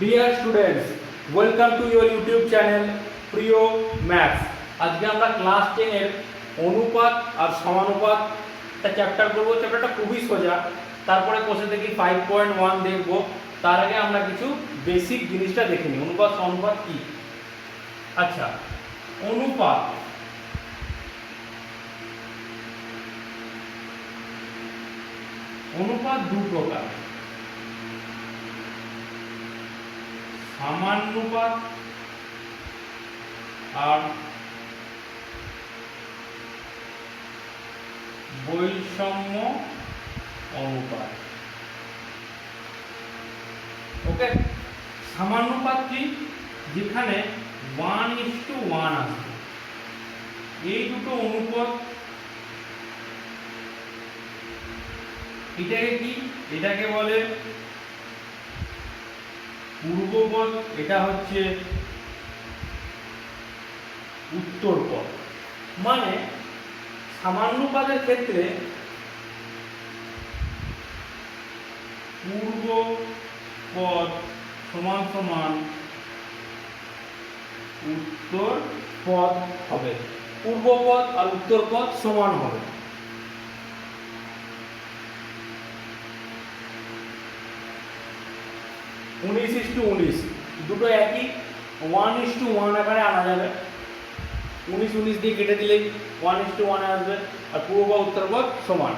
Dear students, welcome to your YouTube channel প্রিয় maths. আজকে আমরা ক্লাস 10 এর অনুপাত আর সমানুপাত একটা চ্যাপ্টার করবো। চ্যাপ্টারটা খুবই সোজা, তারপরে কোষে দেখি 5.1 দেখব। তার আগে আমরা কিছু বেসিক জিনিসটা দেখে নিই। অনুপাত সমানুপাত কি? আচ্ছা, অনুপাত অনুপাত দু প্রকার, সামান্যুপাত আর বৈষম্য অনুপাত। ওকে, সামান্যুপাত কি? যেখানে 1:1 আসবে। এই দুটো অনুপাত, এটাকে কি? এটাকে বলে পূর্বপদ, এটা হচ্ছে উত্তরপদ। মানে সামান্যুপাতের ক্ষেত্রে পূর্বপদ সমান সমান উত্তরপদ হবে। পূর্বপদ আর উত্তরপদ সমান হবে। উনিশ ইস্টু 19 দুটো একই, 1:1 আকারে আনা যাবে। 19 দিয়ে কেটে দিলেই 1:1 আসবে। আর পূর্ব বা উত্তরপদ সমান।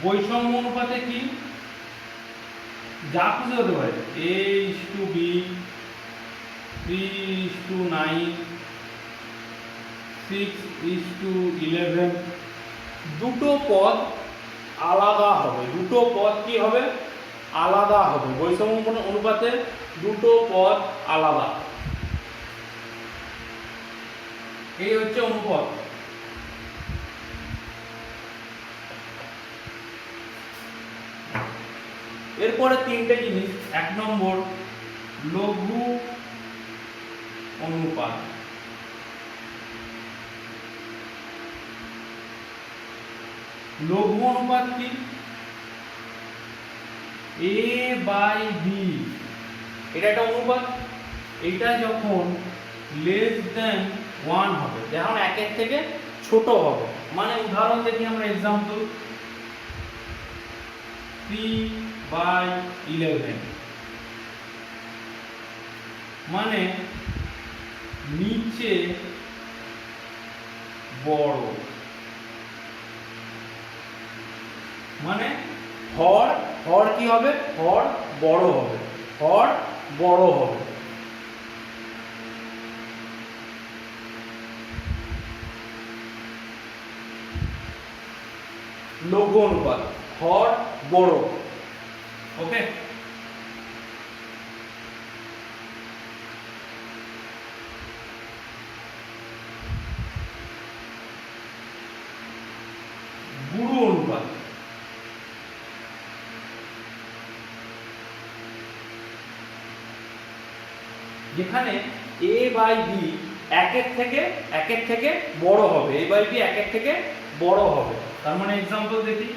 বৈষম্য অনুপাতে কি? যা খুশি হতে পারে, A:B, 3:9, 6:11। দুটো পদ আলাদা হবে। দুটো পদ কি হবে? আলাদা হবে। বৈষম্য অনুপাতে দুটো পদ আলাদা। এই হচ্ছে অনুপাত। এরপরে তিনটে জিনিস। 1 নম্বর লঘু অনুপাত। লঘু অনুপাত কি? A/B, এটা একটা অনুপাত। এটা যখন লেস দেন 1 হবে, যখন 1 থেকে ছোট হবে। মানে উদাহরণ দেখি আমরা, एग्जांपल 3/11, মানে নিচে বড়, মানে হর কি হবে? হর বড় হবে। হর বড় হবে। লঘু অনুপাত, হর বড়। ওকে, গুরু অনুপাত। যেখানে A/B 1 থেকে বড় হবে। A/B 1 থেকে বড় হবে। তার মানে एग्जांपल দেখি,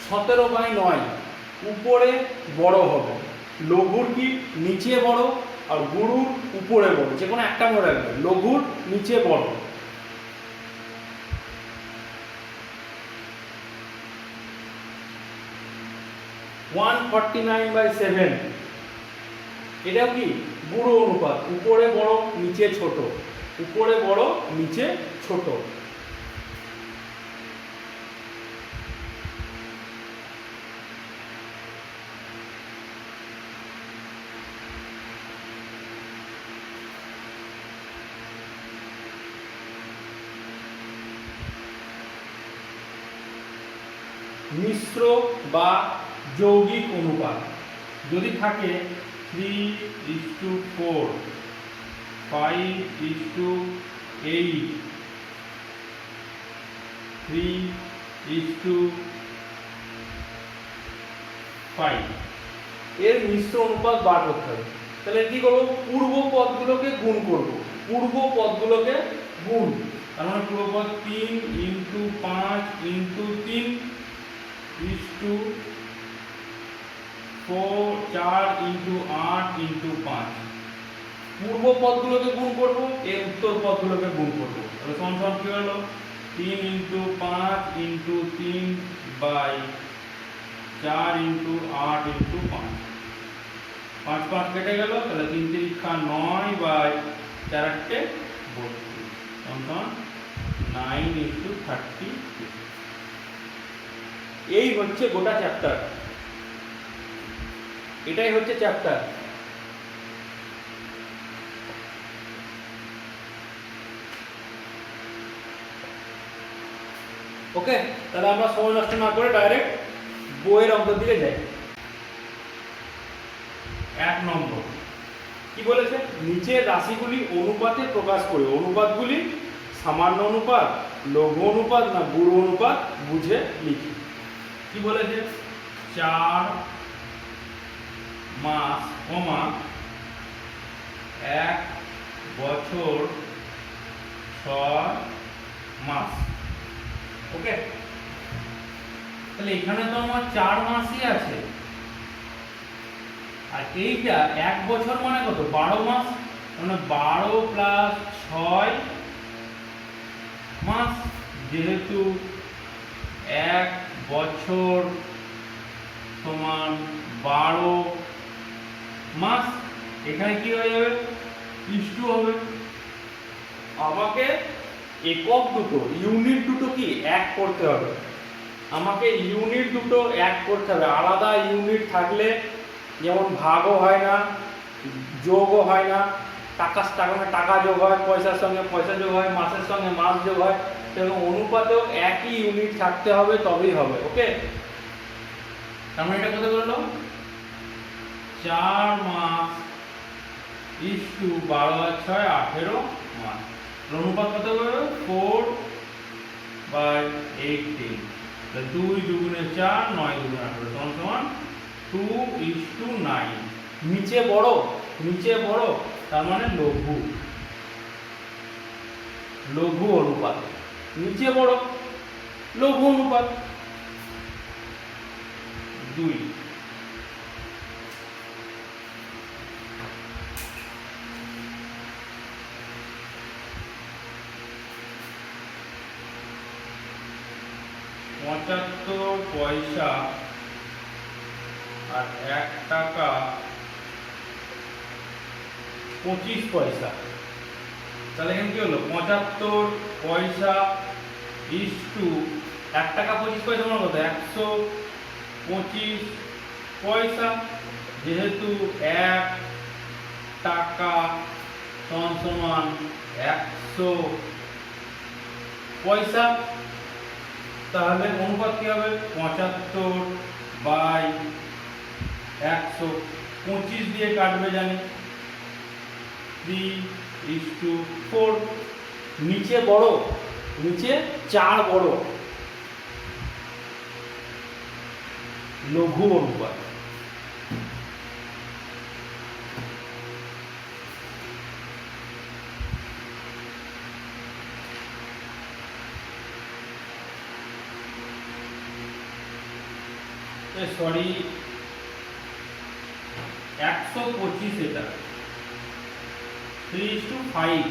(17/9) উপরে বড় হবে। লঘুর কি? নিচে বড়, আর গুরুর উপরে বড়। যে কোনো একটা মনে রাখবে, লঘুর নিচে বড়। (149/7) এটাও কি? গুরু অনুপাত। উপরে বড়, নিচে ছোট। উপরে বড়, নিচে ছোট। মিশ্র বা যৌগিক অনুপাত যদি থাকে 3:4, 5:8, 3:5, এর মিশ্র অনুপাত বার করতে হবে। তাহলে কি করব, পূর্ব পদগুলোকে গুণ করব, পূর্ব পদগুলোকে গুণ। তার মানে পূর্ব পদ 3 into 5 into 3 is to 4 into 8 into 5। পূর্ব পদগুলোকে গুণ করব, এর উত্তর পদগুলোকে গুণ করব। তাহলে সমান সমান কি হলো, 3 into 5 into 3 by 4 into 8 into 5। 5 5 কেটে গেল, তাহলে 3 3 9 বাই 4 8 32 সমান 9 ইন্টু 30। এই হচ্ছে গোটা চ্যাপ্টার, এটাই হচ্ছে চ্যাপ্টার। ওকে, তাহলে আমরা সময় নষ্ট না করে ডাইরেক্ট বইয়ের অঙ্কের দিকে যাই। 1 নম্বর কি বলেছে, নিচের রাশিগুলি অনুপাতে প্রকাশ করে অনুপাতগুলি সামান্য অনুপাত, লঘু অনুপাত না গুরু অনুপাত বুঝে লিখি। কি বলেছে, 4 মাস, 1 বছর 6 মাস। ওকে, তাহলে এখানে তো আমার 4 মাসই আছে, আর এইটা 1 বছর মানে কত, 12 মাস, মানে 12 প্লাস 6 মাস। যেহেতু 1 বছর সমান 12 মাস, এখানে কি হয়ে যাবে, ইস্টু হবে। আমাকে একক দুটো, ইউনিট দুটো কি এক করতে হবে, আমাকে ইউনিট দুটো এক করতে হবে। আলাদা ইউনিট থাকলে যেমন ভাগও হয় না, যোগও হয় না, টাকার সঙ্গে টাকা যোগ হয়, পয়সার সঙ্গে পয়সা যোগ হয়, মাসের সঙ্গে মাস যোগ হয়, এবং অনুপাতেও একই ইউনিট থাকতে হবে, তবেই হবে। ওকে, তার মানে এটা কত করলো, 4 মাস ইস্টু 12 আর 6 18 মাস। অনুপাত কত হবে, 4/18। 2 দুগুণে 4, 9 দুগুণে 18 সমান 2:9। নিচে বড়, নিচে বড়, তার মানে লঘু, লঘু অনুপাত। নিচে বড়, লঘু অনুপাত 2। পঁচাত্তর পয়সা আর 1 টাকা 25 পয়সা। তাহলে এখানে কি হলো, 75 পয়সা ইস্টু 1 টাকা 25 পয়সা মানে কত, 125 পয়সা। যেহেতু 1 টাকা সমান 100 পয়সা, তাহলে অনুপাত কি হবে, 75/100। 25 দিয়ে কাটবে জানি, 3:4। নিচে বড়, নিচে 4 বড়, লঘু অনুপাত। সরি, 125 এটা 3:5,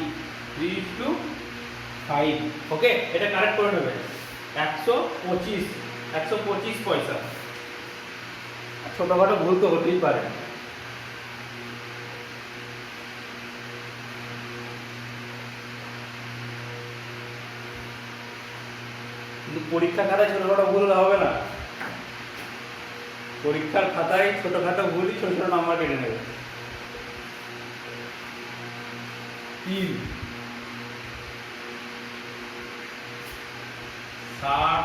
3:5। ওকে, এটা কারেক্ট করে নেবে, 125 পয়সা। ছোটখাটো ভুল তো হতেই পারে। কিন্তু পরীক্ষা খাতায় ছোটখাটো ভুল হবে না, পরীক্ষার খাতায় ছোটখাটো ভুলই ছোট ছোট নাম্বার কেটে নেবে। 3 60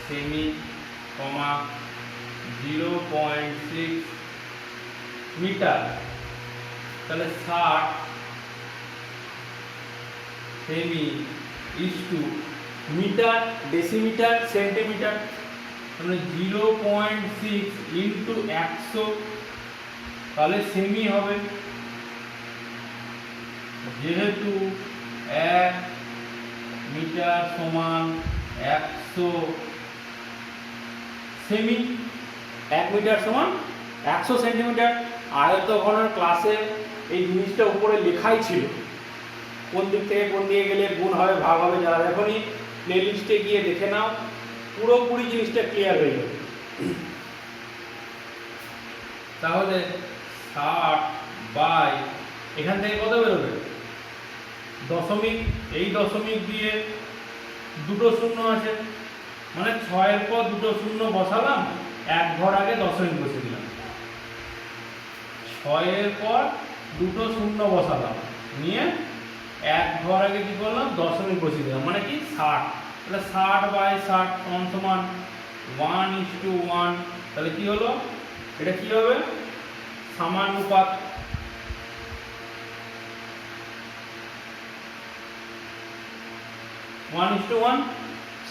সেমি, 0.6 মিটার। তাহলে 60 সেমি ইস্টু মিটার, ডেসিমিটার, সেন্টিমিটার। মানে 0.6 ইন্টু 100 তাহলে সেমি হবে, যেহেতু 1 মিটার সমান 100 সেমি, 1 মিটার সমান 100 সেন্টিমিটার। আয়তঘনের ক্লাসে এই জিনিসটা উপরে লেখাই ছিল, কোন দিক থেকে কোন দিকে গেলে গুণ হবে ভাগ হবে। যারা এখনই প্লে লিস্টে গিয়ে দেখে নাও, পুরোপুরি জিনিসটা ক্লিয়ার হয়ে যাবে। তাহলে 60 বাই এখান থেকে কত বেরোবে দশমিক, এই দশমিক দিয়ে দুটো শূন্য আছে, মানে 6-এর পর দুটো শূন্য বসালাম, এক ঘর আগে দশমিক বসে দিলাম। 6-এর পর দুটো শূন্য বসালাম, নিয়ে এক ঘর আগে কি করলাম দশমিক বসিয়ে দিলাম, মানে কি 60। তাহলে 60 বাই 60 সমান 1:1। তাহলে কি হলো, এটা কি হবে সমানুপাত। ওয়ান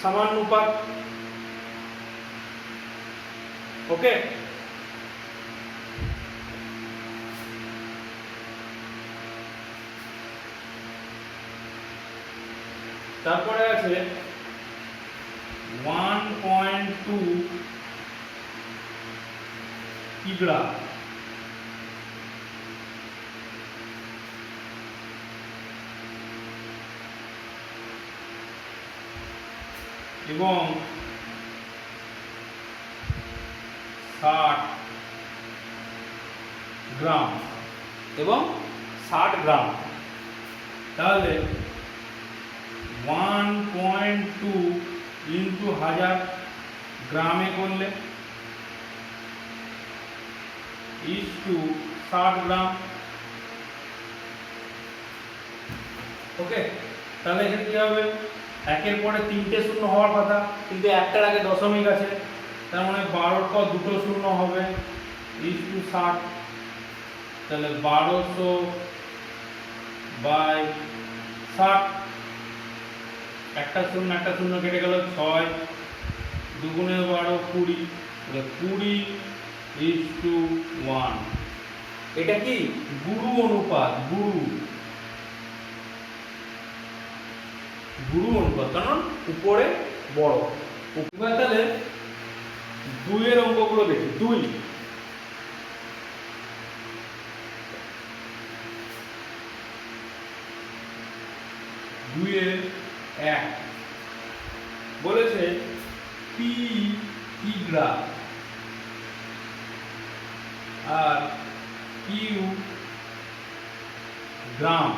সমানুপাত। ওকে, তারপরে আছে 1.2 কিগ্রা, এবং 60 গ্রাম, এবং 60 গ্রাম। তাহলে 1.2 ইন্টু 1000 গ্রামে করলে ইস্টু 60 গ্রাম। ওকে, তাহলে এখানে কি হবে, একের পরে তিনটে শূন্য হওয়ার কথা, কিন্তু একটার আগে দশমিক আছে, তার মানে 12-র পর দুটো শূন্য হবে, ইস্টু 60। তাহলে 1200 বাই 60, একটা শূন্য কেটে গেল, 6 দুগুণে 12 20, 20:1। এটা কি গুরু অনুপাত, গুরু অনুপাত, কারণ উপরে বড়। তাহলে 2-এর অঙ্কগুলো দেখি। 2-এর 1 বলেছে পি কিগ্রা আর কিউ গ্রাম,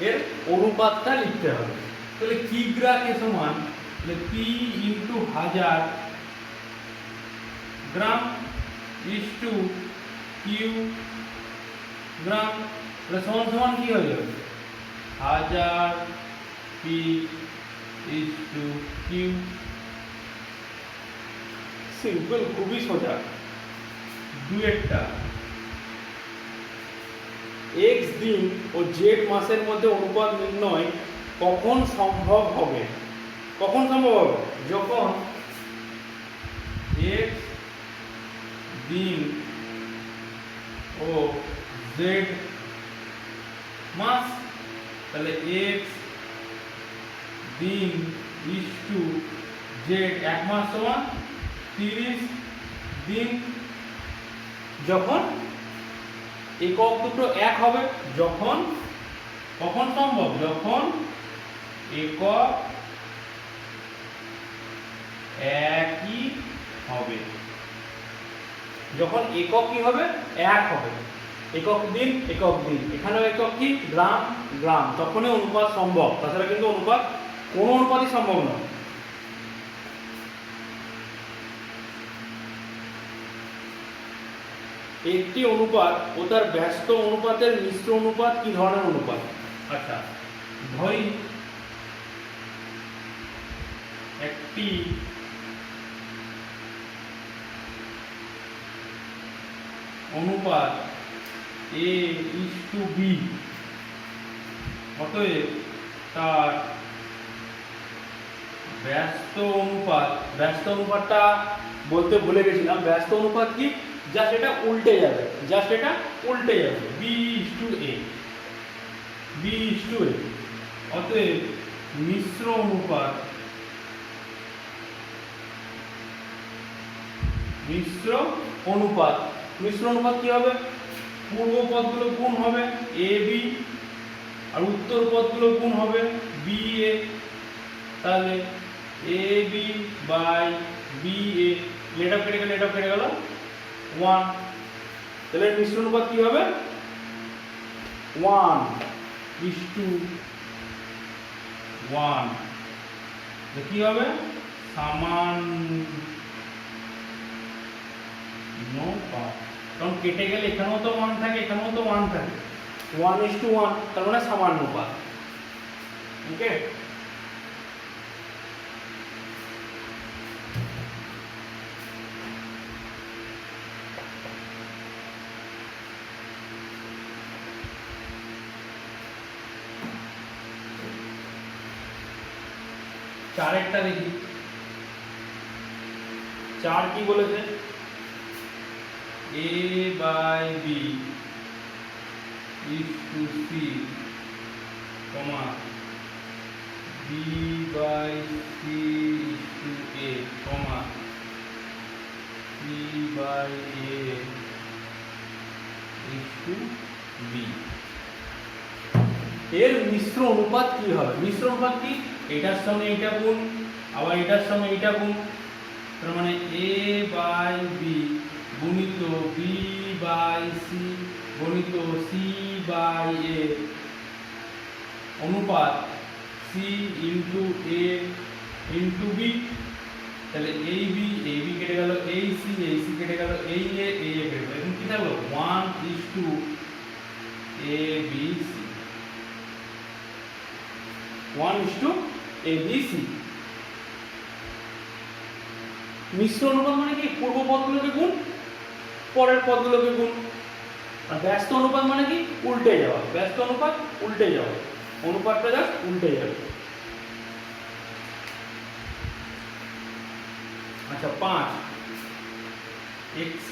এর অনুপাতটা লিখতে হবে। তাহলে কিগ্রা কে সমান পি ইন্টু 1000 গ্রাম ইস্টু কিউ গ্রাম। সমান সমান কি হয়ে যাবে 1000 পি ইস্টু কিউ। সিম্পল, খুবই সোজা। 2-এরটা এক্স দিন ও জেড মাসের মধ্যে অনুপাত নির্ণয় কখন সম্ভব হবে? যখন এক্স দিন ও জেড মাস। তাহলে এক্স দিন ইস্টু জেড, এক মাস সমান 30 দিন। যখন একক দুটো এক হবে, কখন সম্ভব? যখন একক একই হবে, যখন একক কি হবে এক হবে, একক দিন, এখানেও একক কি গ্রাম, তখনই অনুপাত সম্ভব। তাছাড়া কিন্তু কোনো অনুপাতই সম্ভব নয়। একটি অনুপাত ও তার ব্যস্ত অনুপাতের মিশ্র অনুপাত কি ধরনের অনুপাত? আচ্ছা, ধরি একটি অনুপাত A:B, অতএব তার ব্যস্ত অনুপাতটা বলতে ভুলে গেছিলাম। ব্যস্ত অনুপাত কি? জাস্ট এটা উল্টে যাবে, জাস্ট এটা উল্টে যাবে, B:A, B:A। অতএব মিশ্র অনুপাত, মিশ্র অনুপাত, মিশ্র অনুপাত কি হবে? পূর্ব পদগুলো গুণ হবে AB আর উত্তর পদগুলো গুণ হবে BA। তাহলে AB বাই BA, লেট আপ কেটে গেল, লেট আপ কেটে গেল 1। তাহলে মিশ্র অনুপাত কি হবে? 1:1। কি হবে? সমানুপাত। কারণ কেটে গেলে এখানেও তো 1 থাকে, এখানেও তো 1 থাকে, 1:1, তার মানে সমানুপাত। ওকে, চারেরটা দেখি। 4 কি বলেছে? A/B is to C, B/C is to A, C/A is to B। এর মিশ্র অনুপাত কি হবে? মিশ্র অনুপাত কি? এটার সঙ্গে এটা গুণ, আবার এটার সঙ্গে এটা গুণ, তার মানে A/B গুণিত B/C গুণিত C/A অনুপাত C/A ইন্টু B। তাহলে AB কেটে গেল, AC কেটে গেল, AA কেটে গেল, এখন কি থাকলো? 1:ABC, 1:ABC। মিশ্র অনুপাত মানে কি? পূর্ব পদগুলোকে গুণ, পরের পদগুলোকে গুণ। আর ব্যস্ত অনুপাত মানে কি? উল্টে যাওয়া। ব্যস্ত অনুপাত উল্টে যাওয়া, অনুপাতটা জাস্ট উল্টে যাবে। আচ্ছা, 5 x²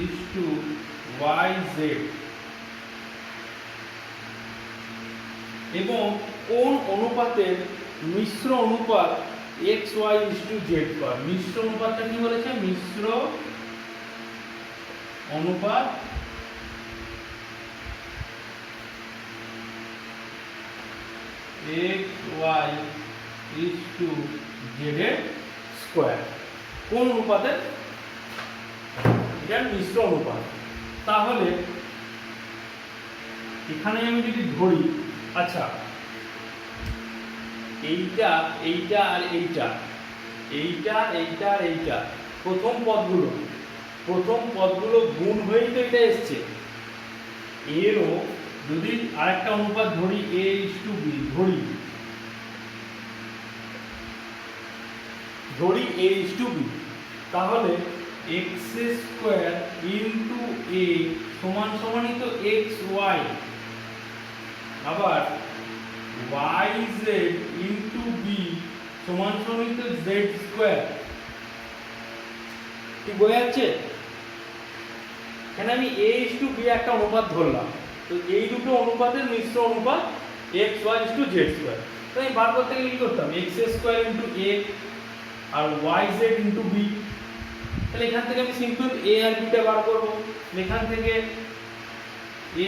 is to yz এবং কোন অনুপাতের মিশ্র অনুপাত xy is to z পার। মিশ্র অনুপাতটা কি বলেছে? মিশ্র অনুপাত xy is to z এর স্কয়ার। কোন অনুপাতের? এটা মিশ্র অনুপাত। তাহলে এখানে আমি যদি ধরি, আচ্ছা এইটা এইটা আর এইটা, এইটা এইটা আর এইটা, প্রথম পদগুলো গুণ হয়েই তো এটা এসছে। এরও যদি আরেকটা অনুপাত ধরি A:B, ধরি A:B, তাহলে x² ইন্টু A সমান সমানই তো xy, আবার yz ইন্টু B সমান সমানই তো z²। কি বোঝা যাচ্ছে? এখানে আমি A:B একটা অনুপাত ধরলাম, তো এই দুটো অনুপাতের মিশ্র অনুপাত xy is to z²। তো আমি বার করতে গেলে কি করতাম? x² ইন্টু A আর yz ইন্টু B। তাহলে এখান থেকে আমি সিম্পল A আর B টা বার করব। এখান থেকে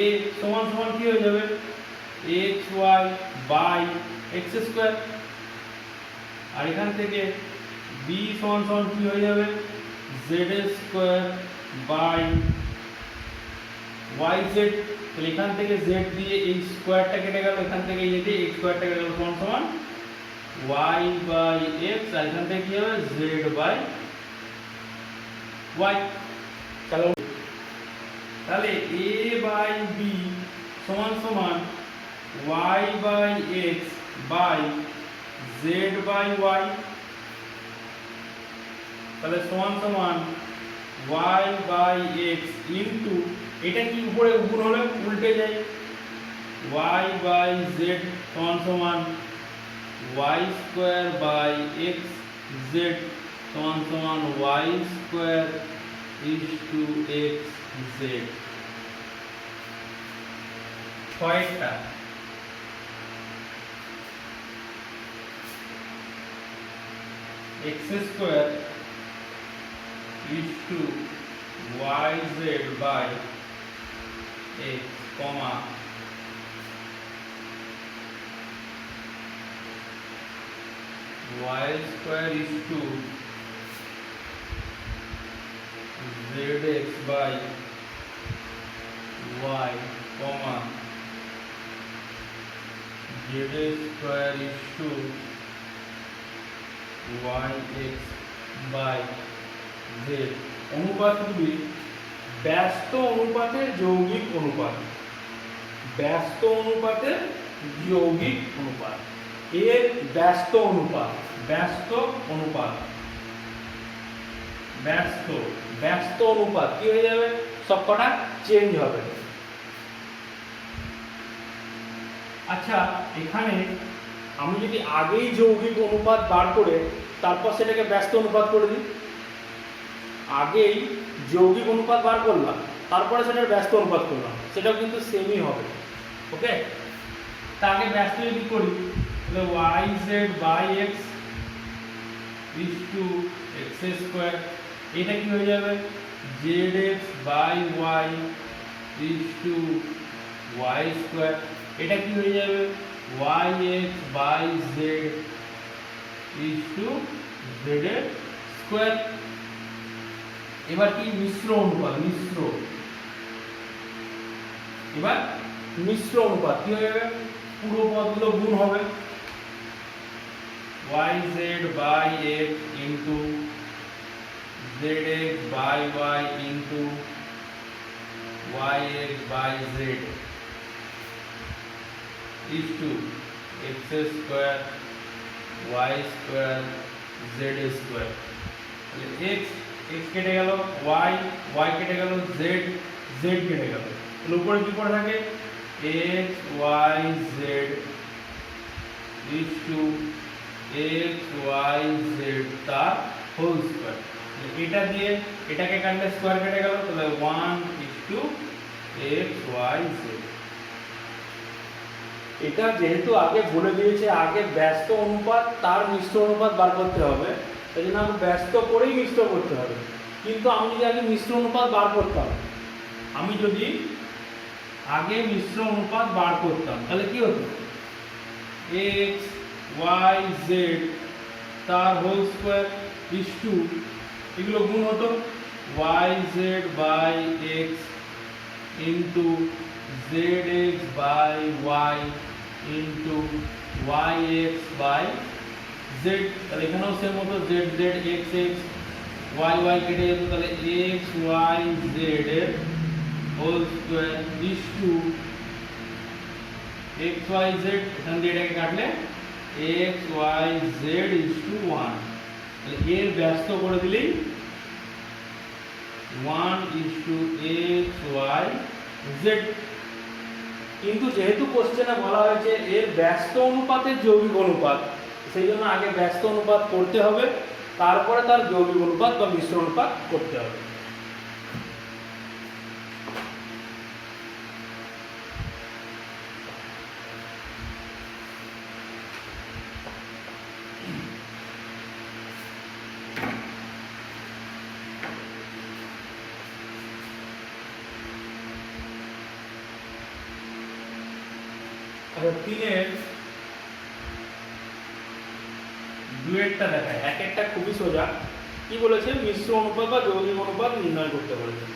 A সমান সমান কি হয়ে যাবে? xy by x²। আর এখান থেকে B সমান সমান কি হয়ে যাবে? z² by yz। তাহলে এখান থেকে z দিয়ে এই স্কয়ারটা কেটে গেল, এখান থেকে এই দিয়ে x স্কয়ারটা কেটে গেল, সমান সমান y বাই x। আর এখান থেকে কি হবে? z by y। তাহলে a বাই b সমান সমান y by x by z by y। তাহলে সমান সমান y বাই x ইনটু, এটা কি উপরে গুণ হলে উল্টে যায়, y বাই z সমান সমান y² বাই x z সমান সমান y square is to x z. ছয়টা x square is to yz by x, comma y square is to zx by y, comma z square is to yx by z। অনুপাতগুলি ব্যস্ত অনুপাতের যৌগিক অনুপাত, ব্যস্ত অনুপাতের যৌগিক অনুপাত। এর ব্যস্ত অনুপাত, ব্যস্ত অনুপাত, ব্যস্ত ব্যস্ত অনুপাত কি হয়ে যাবে? সবকটা চেঞ্জ হবে। আচ্ছা, এখানে আমি যদি আগেই যৌগিক অনুপাত বার করে তারপর সেটাকে ব্যস্ত অনুপাত করে দিই, আগেই যৌগিক অনুপাত বার করলাম তারপরে সেটার ব্যস্ত অনুপাত করলাম, সেটাও কিন্তু সেমই হবে। ওকে, তা আগে ব্যস্ত যদি করি তাহলে y z by x is to x square, এটা কি হয়ে যাবে? Z x by y is to y square, এটা কি হয়ে যাবে? Y x by z is to z এর স্কোয়ার। এবার কি মিশ্র অনুপাত, মিশ্র, এবার মিশ্র অনুপাত কি হয়ে যাবে? পুরো পদগুলো গুণ হবে, y z by x into z x by y into y x by z is to x square y square z square। x x কেটে গেল, y y কেটে গেল, z z কেটে গেল, তাহলে উপরে কি পড়ে থাকে? x y z is to x y z তার হোল স্কয়ার। এটা দিয়ে এটাকে কাটলে স্কয়ার কেটে গেল, তাহলে 1 is to x y z। এটা যেহেতু আগে বলে দিয়েছে আগে ব্যস্ত অনুপাত তার মিশ্র অনুপাত বার করতে হবে, তাই জন্য আগে ব্যস্ত করেই মিশ্র করতে হবে। কিন্তু আমি যদি আগে মিশ্র অনুপাত বার করতাম, আমি যদি আগে মিশ্র অনুপাত বার করতাম তাহলে কি হতো? এক্স ওয়াই জেড তার হোল স্কোয়ার ইজ টু, এগুলো গুণ হতো, y z by x into z x by y into y x by z. তাহলে এখানেও সেম হতো, z z x x y y কেটে যেত, তাহলে এক্স ওয়াই জেড এর whole square is to x y z, এখান দিয়ে এটাকে কাটলে x y z is to 1। তাহলে এর ব্যস্ত করে দিলেই 1 is to x y z. কিন্তু যেহেতু কোশ্চেনে বলা হয়েছে এর ব্যস্ত অনুপাতের যৌগিক অনুপাত, সেই জন্য আগে ব্যস্ত অনুপাত করতে হবে, তারপরে তার যৌগিক অনুপাত বা মিশ্র অনুপাত করতে হবে। তিনের দুয়েরটা দেখায়, এক একটা খুবই সোজা। কি বলেছে? মিশ্র অনুপাত বা যৌগিক অনুপাত নির্ণয় করতে বলেছে।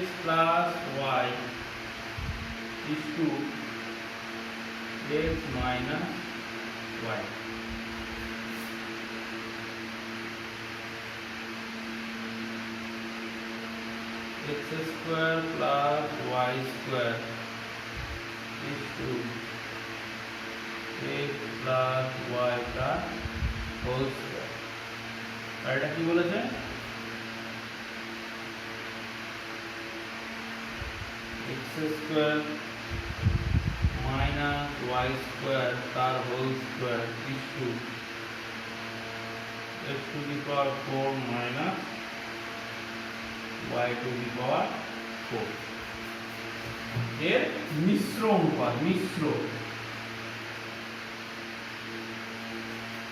x plus y is to x minus y। x square plus y square is to x plus y का whole square। আর এটা কি বলেছে? x square minus y square তার whole square is to x to the power 4 minus y to the power 4 এর মিশ্র অনুপাত মিশ্র।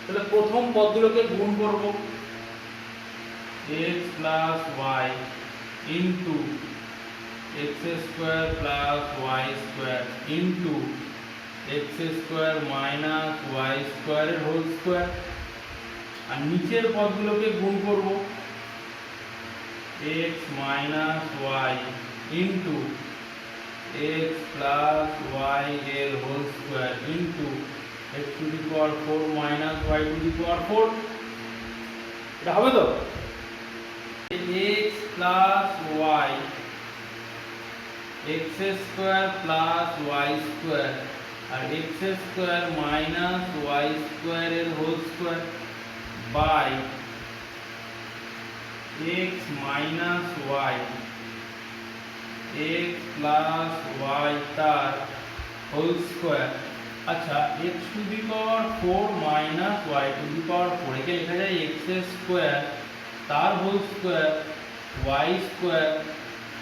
তাহলে প্রথম পদগুলোকে গুণ করব x plus y into x square plus y square into x square minus y square এর whole square, আর নিচের পদগুলোকে গুণ করব x minus y into x plus y এর whole square into x to the power 4 minus y to the power 4। এটা হবে তো? x plus y x square plus y square আর x square minus y square এর whole square by x minus y x plus y তার whole square. আচ্ছা, x to the power 4 minus y to the power 4 একে লেখা যায় x square তার whole square y square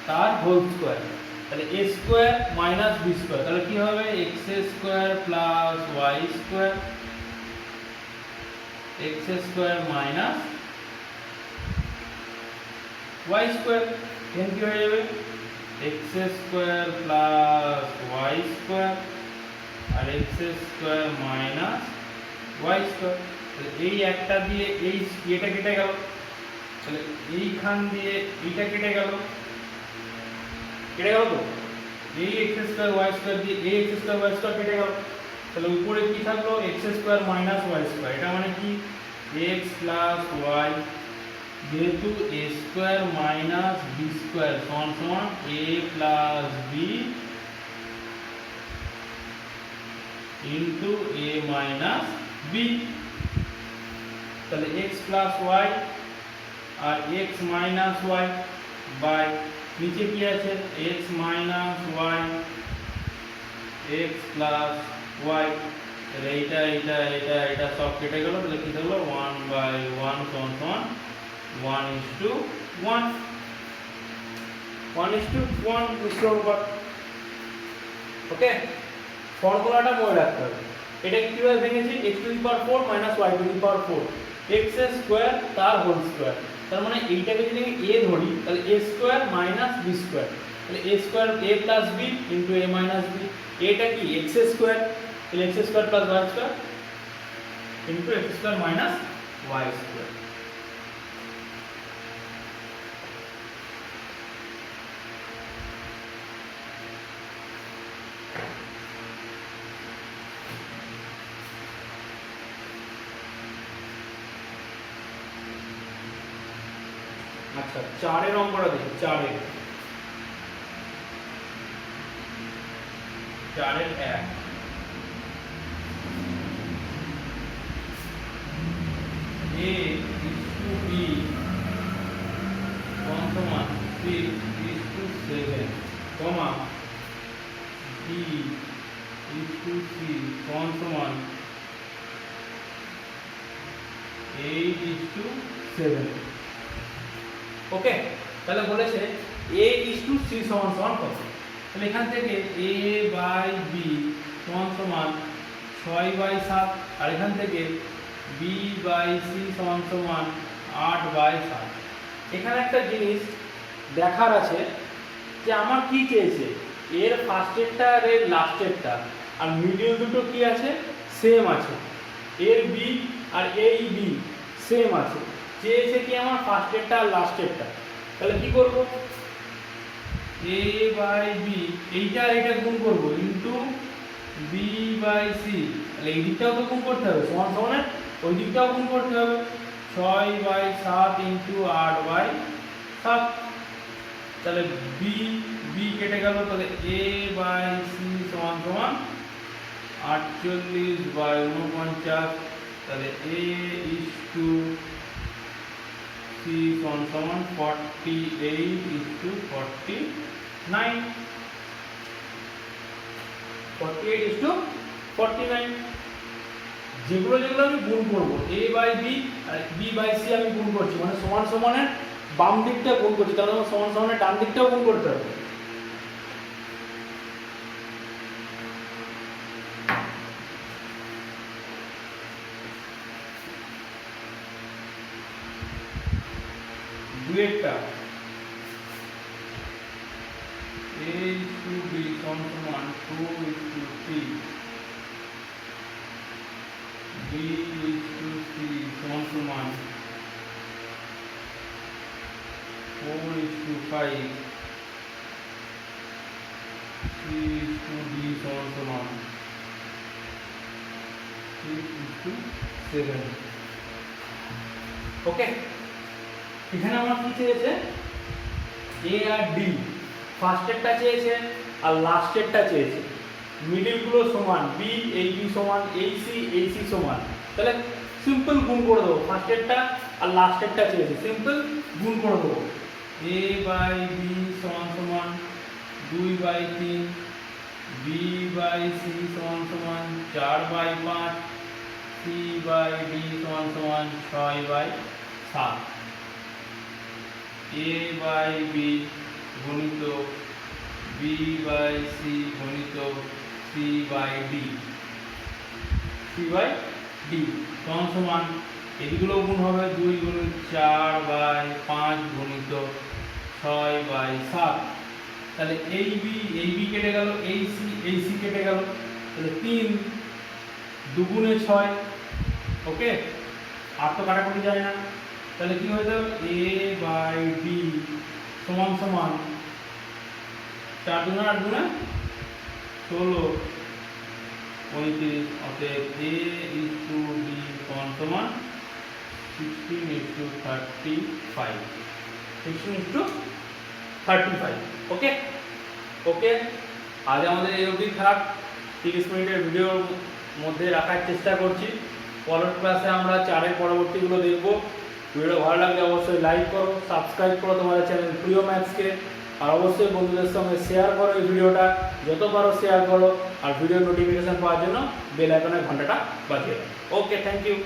তার whole square. তাহলে a square minus b square, তাহলে কি হবে x square plus y square x square minus y square. এখানে কি হয়ে যাবে x square plus y square আর x square minus y square. তাহলে এই একটা দিয়ে এই এটা কেটে গেল, তাহলে এইখান দিয়ে এটা কেটে গেল তো, এই x স্কয়ার y স্কয়ার দিয়ে এই x স্কয়ার y স্কয়ার কেটে গেল, তাহলে উপরে কি থাকলো x square minus y square. এটা মানে কি x প্লাস y যেহেতু a square minus b square সমান সমান a plus b into a minus b। তাহলে x প্লাস y আর x মাইনাস y বাই নিচে কি আছে x minus y x plus y। তাহলে এটা এটা এটা এটা সব কেটে গেল, তাহলে কি হলো 1/1 সমান সমান 1:1 1:1 মিশ্র অনুপাত। ওকে, ফর্মুলাটা মনে রাখতে হবে। এটা কিভাবে ভেঙেছি x to the power 4 minus y to the power 4 x square তার হোল স্কয়ার। তার মানে এইটাকে যদি আমি a ধরি তাহলে a square minus b square, তাহলে a square a plus b into a minus b। এটা কি x স্কয়ার, তাহলে x square plus y square into x square minus y square. আচ্ছা, 4 এর অঙ্কটা দেখি। 4 এর 1 a is to b সমান 6 is to 7 comma b is to c সমান 8 is to 7। ওকে, তাহলে বলেছে a is to c সমান সমান কত। তাহলে এখান থেকে a বাই b সমান সমান 6/7 আর এখান থেকে b বাই c সমান সমান 8/7। এখানে একটা জিনিস দেখার আছে যে আমার কি চেয়েছে, এর ফার্স্টেরটা আর এর লাস্টেরটা আর মিডিল দুটো কি আছে সেম আছে, এর b আর এই b সেম আছে। চেয়েছে কি আমার ফার্স্টেরটা আর লাস্টেরটা, তাহলে কি করব a বাই b এইটা আর এটা গুণ করব ইনটু b বাই c। তাহলে এই দিকটাও তো গুণ করতে হবে, সমান সমানের ওই দিকটাও গুণ করতে হবে 6/7 ইনটু 8/7। তাহলে b b কেটে গেল, তাহলে a বাই c সমান সমান 48/49। তাহলে a is to c সমান সমান 48 is to 49 48 is to 49। যেগুলো যেগুলো আমি গুণ করবো a বাই b আর b বাই c আমি গুণ করছি, মানে সমান সমানের বাম দিকটা গুণ করছি, তাহলে আমার সমান সমানের ডান দিকটাও গুণ করতে হবে। দুয়েরটা a to b সমান 2:3, b to c সমান 4:5, c to d সমান 6:7। ওকে, এখানে আমার কি চেয়েছে, এ আর ডি ফার্স্টেরটা চেয়েছে আর লাস্টেরটা চেয়েছে, মিডিলগুলো সমান, বি এই বি সমান, এই সি সমান, তাহলে সিম্পল গুণ করে দেবো। ফার্স্টেরটা আর লাস্টেরটা চেয়েছে, সিম্পল গুণ করে দেবো। এ বাই বি সমান 2/3, বি বাই সি সমান 4/5, সি বাই ডি সমান 6/7। এ বাই বি গুণিত বি বাই সি গুণিত সি বাই ডি, সমান এগুলো গুণ হবে 2 গুণিত 4/5 গুণিত 6/7। তাহলে এই বি কেটে গেল, এই সি কেটে গেল, তাহলে 3 2 6। ওকে, আর তো কাটাকুটি যায় না, তাহলে কি হয়ে যাবে, এ বাই ডি সমান 4 2 8 2 16 35, অতএব এ ইজ টু ডি সমান 16:35, 16:35। ওকে ওকে, আজ আমাদের এই অবধি থাক। 30 মিনিটের ভিডিওর মধ্যে রাখার চেষ্টা করছি। পরের ক্লাসে আমরা 4-এর পরবর্তীগুলো দেখব। ভিডিও ভালো লাগলে অবশ্যই লাইক করো, সাবস্ক্রাইব করো তোমাদের চ্যানেল প্রিয় ম্যাথসকে, আর অবশ্যই বন্ধুদের সঙ্গে শেয়ার করো এই ভিডিওটা, যত পারো শেয়ার করো, আর ভিডিও নোটিফিকেশন পাওয়ার জন্য বেল আইকনের ঘন্টাটা বাজিয়ে দাও। ওকে, থ্যাংক ইউ।